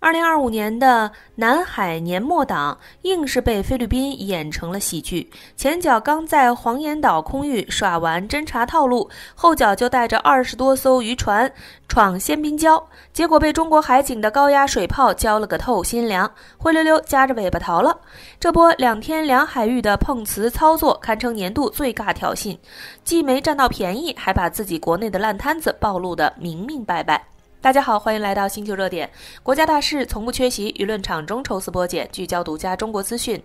2025年的南海年末檔硬是被菲律賓演成了喜劇，前腳剛在黃岩島空域耍完偵察套路，後腳就帶着20多艘漁船闖仙賓礁，結果被中國海警的高壓水炮澆了個透心涼，灰溜溜夾着尾巴逃了。這波2天2海域的碰瓷操作堪稱年度最尬挑釁，既沒佔到便宜，還把自己國內的爛攤子暴露得明明白白。大家好，歡迎來到星球熱點。國家大事從不缺席，輿論場中抽絲剝繭，聚焦獨家中國資訊。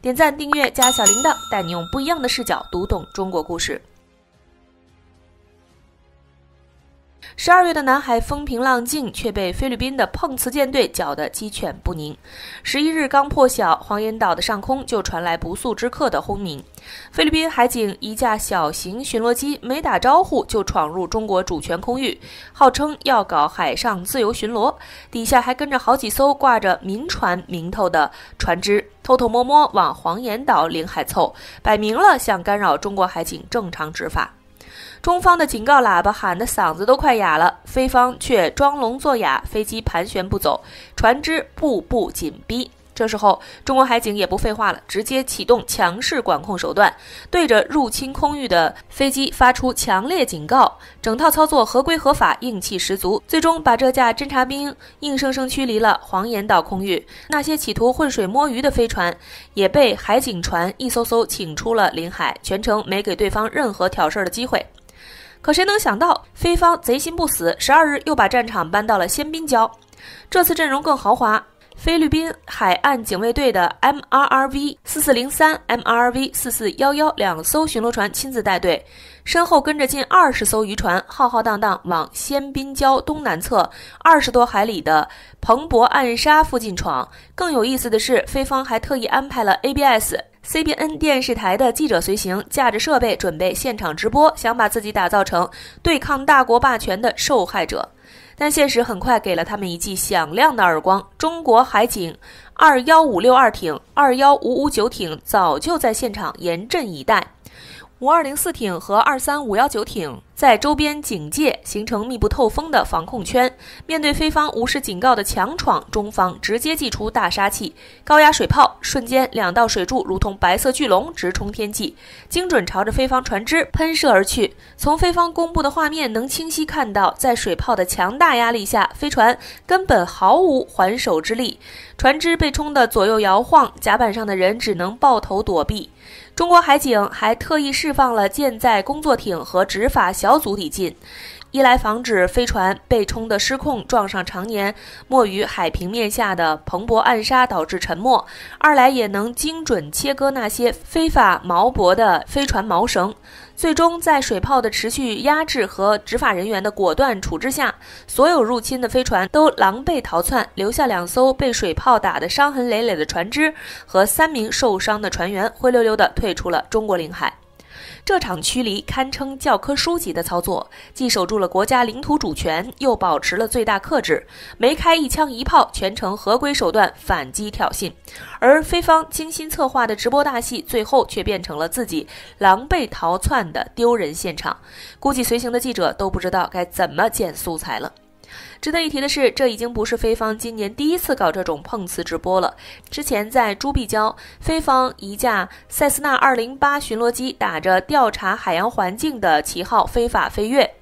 點讚、訂閱加小鈴鐺，帶你用不一樣的視角讀懂中國故事。12月的南海風平浪靜，卻被菲律賓的碰瓷艦隊攪得雞犬不寧。11日剛破曉，黃岩島的上空就傳來不速之客的轟鳴。菲律賓海警一架小型巡邏機沒打招呼就闖入中國主權空域，號稱要搞海上自由巡邏，底下還跟着好幾艘掛着民船名頭的船只，偷偷摸摸往黃岩島領海湊，擺明了想干擾中國海警正常執法。中方的警告喇叭喊得嗓子都快啞了，菲方卻裝聾作啞，飛機盤旋不走，船只步步緊逼。這時候，中國海警也不廢話了，直接啟動強勢管控手段，對着入侵空域的飛機發出強烈警告，整套操作合規合法，硬氣十足，最終把這架偵察兵硬生生驅離了黃岩島空域。那些企圖混水摸魚的飛船也被海警船一艘艘請出了領海，全程沒給對方任何挑事的機會。可誰能想到，菲方賊心不死，12日又把戰場搬到了仙賓礁。這次陣容更豪華，菲律賓海岸警衛隊的 MRRV 4403、MRRV 4411兩艘巡邏船親自帶隊，身後跟着近20艘漁船，浩浩蕩蕩往仙賓礁東南側20多海里的彭博暗沙附近闖。更有意思的是，菲方還特意安排了 ABS、CBN 電視台的記者隨行，架着設備準備現場直播，想把自己打造成對抗大國霸權的受害者。但現實很快給了他們一記響亮的耳光，中國海警21562艇、21559艇早就在現場嚴陣以待。5204艇和23519艇在周邊警戒，形成密不透風的防控圈。面對菲方無視警告的強闖，中方直接祭出大殺器，高壓水炮，瞬間2道水柱如同白色巨龍直衝天際，精準朝着菲方船只噴射而去。從菲方公布的畫面能清晰看到，在水炮的強大壓力下，飛船根本毫無還手之力，船只被衝得左右搖晃，甲板上的人只能抱頭躲避。中國海警還特意釋放了艦載工作艇和執法小組抵近，一來防止飛船被衝得失控撞上常年沒於海平面下的彭博暗沙導致沉沒，二來也能精準切割那些非法錨泊的飛船錨繩。最終在水炮的持續壓制和執法人員的果斷處置下，所有入侵的飛船都狼狽逃竄，留下2艘被水炮打得傷痕累累的船只和3名受傷的船員灰溜溜地退出了中國領海。這場驅離堪稱教科書級的操作，既守住了國家領土主權，又保持了最大克制，沒開一槍一炮，全程合規手段反擊挑釁。而菲方精心策劃的直播大戲，最後卻變成了自己狼狽逃竄的丟人現場，估計隨行的記者都不知道該怎麼剪素材了。值得一提的是，這已經不是菲方今年第一次搞這種碰瓷直播了。之前在朱碧礁，菲方一架塞斯納208巡邏機打着調查海洋環境的旗號非法飛越，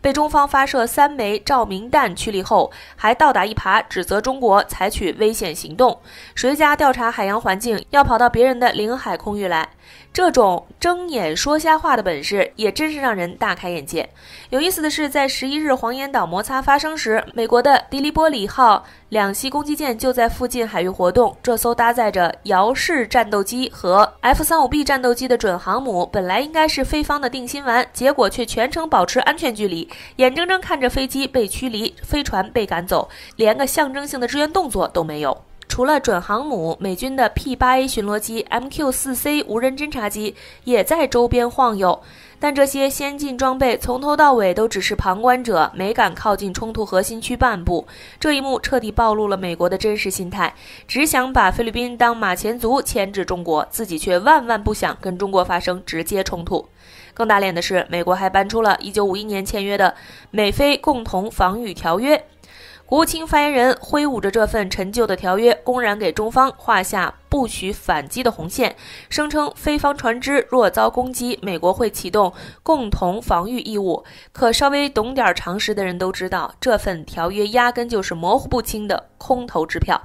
被中方發射3枚照明彈驅離後，還倒打一耙指責中國採取危險行動，誰家調查海洋環境要跑到別人的領海空域來。這種睜眼說瞎話的本事也真是讓人大開眼界。有意思的是，在11日黃岩島摩擦發生時，美國的迪利波里號兩棲攻擊艦就在附近海域活動。這艘搭載着遙式戰鬥機和 F-35B 戰鬥機的準航母本來應該是菲方的定心丸，結果卻全程保持安全距離，眼睜睜看着飛機被驅離，飛船被趕走，連個象徵性的支援動作都沒有。除了準航母，美軍的 P-8A 巡邏機、MQ-4C 無人偵察機也在周邊晃悠，但這些先進裝備從頭到尾都只是旁觀者，沒敢靠近衝突核心區半步。這一幕徹底暴露了美國的真實心態，只想把菲律賓當馬前卒牽制中國，自己卻萬萬不想跟中國發生直接衝突。更打臉的是，美國還搬出了1951年簽約的美菲共同防禦條約。國務卿發言人揮舞着這份陳舊的條約，公然給中方畫下不許反擊的紅線，聲稱菲方船只若遭攻擊，美國會啟動共同防禦義務。可稍微懂點常識的人都知道，這份條約壓根就是模糊不清的空頭支票。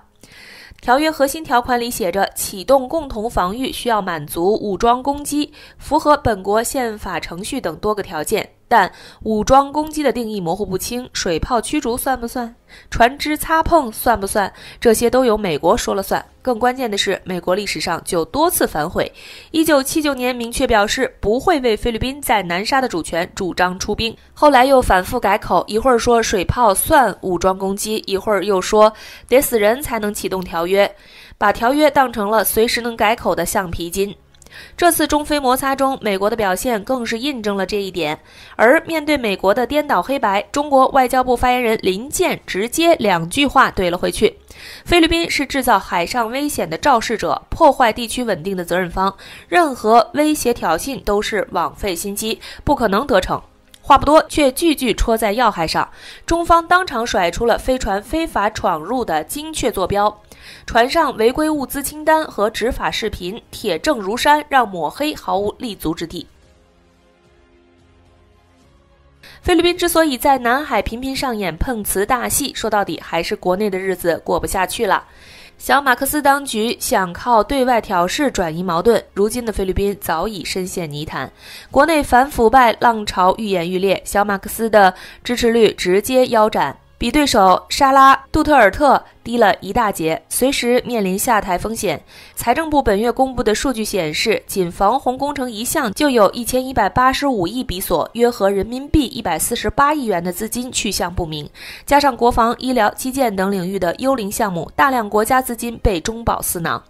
條約核心條款裡寫着，啟動共同防禦需要滿足武裝攻擊、符合本國憲法程序等多個條件。但武裝攻擊的定義模糊不清，水炮驅逐算不算？船只擦碰算不算？這些都由美國說了算。更關鍵的是，美國歷史上就多次反悔。1979年明確表示不會為菲律賓在南沙的主權主張出兵，後來又反覆改口，一會兒說水炮算武裝攻擊，一會兒又說得死人才能啟動條約，把條約當成了隨時能改口的橡皮筋。這次中菲摩擦中，美國的表現更是印證了這一點。而面對美國的顛倒黑白，中國外交部發言人林健直接2句話懟了回去：菲律賓是制造海上危險的肇事者，破壞地區穩定的責任方，任何威脅挑釁都是枉費心機，不可能得逞。話不多，卻句句戳在要害上。中方當場甩出了飛船非法闖入的精確坐標，船上違規物資清單和執法視頻鐵證如山，讓抹黑毫無立足之地。菲律賓之所以在南海頻頻上演碰瓷大戲，說到底還是國內的日子過不下去了。小馬克思當局想靠對外挑事轉移矛盾，如今的菲律賓早已深陷泥潭，國內反腐敗浪潮愈演愈烈，小馬克思的支持率直接腰斬，比對手沙拉·杜特爾特低了一大截，隨時面臨下台風險。財政部本月公布的數據顯示，僅防洪工程一項就有1185億比索，約合人民幣148億元的資金去向不明，加上國防、醫療、基建等領域的幽靈項目，大量國家資金被中飽私囊。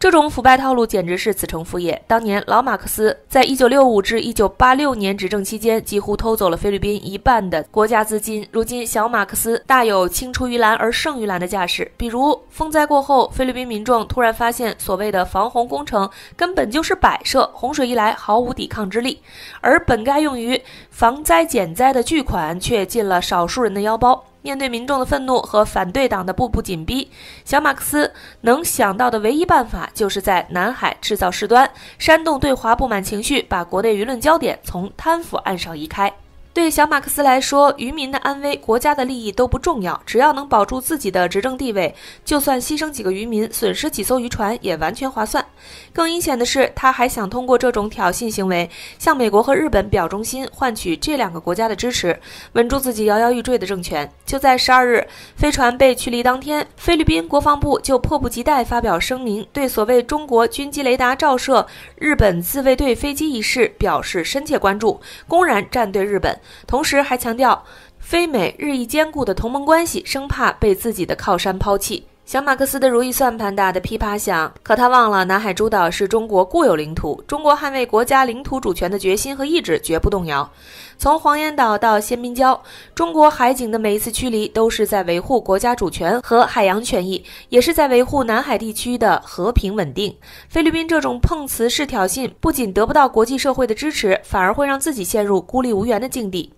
這種腐敗套路簡直是子承父業。當年老馬克思在1965至1986年執政期間，幾乎偷走了菲律賓一半的國家資金。如今小馬克思大有青出於藍而勝於藍的架勢。比如風災過後，菲律賓民眾突然發現，所謂的防洪工程根本就是擺設，洪水一來毫無抵抗之力，而本該用於防災減災的巨款卻進了少數人的腰包。面對民眾的憤怒和反對黨的步步緊逼，小馬克思能想到的唯一辦法，就是在南海制造事端，煽動對華不滿情緒，把國內輿論焦點從貪腐案上移開。對小馬克思來說，漁民的安危、國家的利益都不重要，只要能保住自己的執政地位，就算犧牲幾個漁民，損失幾艘漁船也完全划算。更陰險的是，他還想通過這種挑釁行為，向美國和日本表忠心，換取這2個國家的支持，穩住自己搖搖欲墜的政權。就在12日，飛船被驅離當天，菲律賓國防部就迫不及待發表聲明，對所謂中國軍機雷達照射日本自衛隊飛機一事表示深切關注，公然站隊日本。同時還強調菲美日益堅固的同盟關係，生怕被自己的靠山拋棄。小馬克思的如意算盤打得噼啪響，可他忘了南海諸島是中國固有領土，中國捍衛國家領土主權的決心和意志絕不動搖。從黃岩島到仙賓礁，中國海警的每一次驅離都是在維護國家主權和海洋權益，也是在維護南海地區的和平穩定。菲律賓這種碰瓷式挑釁，不僅得不到國際社會的支持，反而會讓自己陷入孤立無援的境地。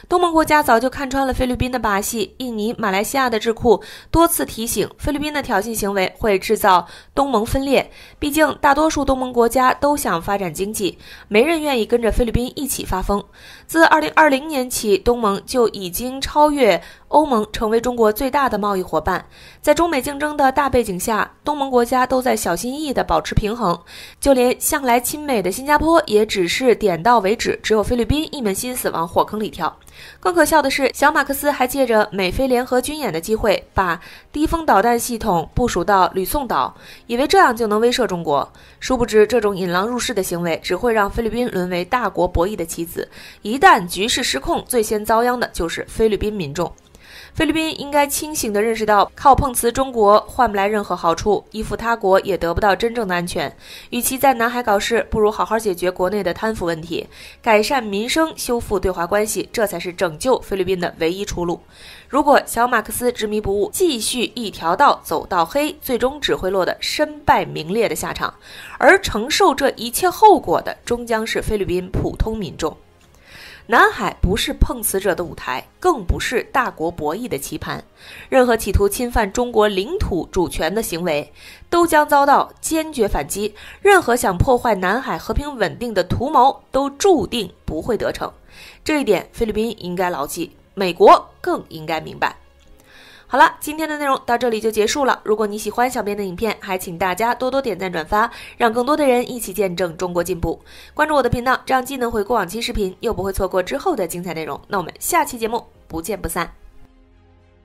東盟國家早就看穿了菲律賓的把戲，印尼、馬來西亞的智庫多次提醒，菲律賓的挑釁行為會制造東盟分裂。畢竟大多數東盟國家都想發展經濟，沒人願意跟着菲律賓一起發瘋。自2020年起，東盟就已經超越歐盟，成為中國最大的貿易夥伴。在中美競爭的大背景下，東盟國家都在小心翼翼地保持平衡，就連向來親美的新加坡也只是點到為止，只有菲律賓一門心思往火坑裡跳。更可笑的是，小馬克思還借着美菲聯合軍演的機會，把低風導彈系統部署到呂宋島，以為這樣就能威懾中國。殊不知，這種引狼入室的行為只會讓菲律賓淪為大國博弈的棋子。一旦局勢失控，最先遭殃的就是菲律賓民眾。菲律賓應該清醒地認識到，靠碰瓷中國換不來任何好處，依附他國也得不到真正的安全。與其在南海搞事，不如好好解決國內的貪腐問題，改善民生，修復對華關係，這才是拯救菲律賓的唯一出路。如果小馬克思執迷不悟，繼續一條道走到黑，最終只會落得身敗名裂的下場，而承受這一切後果的，終將是菲律賓普通民眾。南海不是碰瓷者的舞台，更不是大國博弈的棋盤。任何企圖侵犯中國領土主權的行為，都將遭到堅決反擊。任何想破壞南海和平穩定的圖謀，都注定不會得逞。這一點，菲律賓應該牢記，美國更應該明白。好了，今天的內容到這裡就結束了。如果你喜歡小編的影片，還請大家多多點讚轉發，讓更多的人一起見證中國進步。關注我的頻道，這樣既能回顧往期視頻，又不會錯過之後的精彩內容。那我們下期節目不見不散。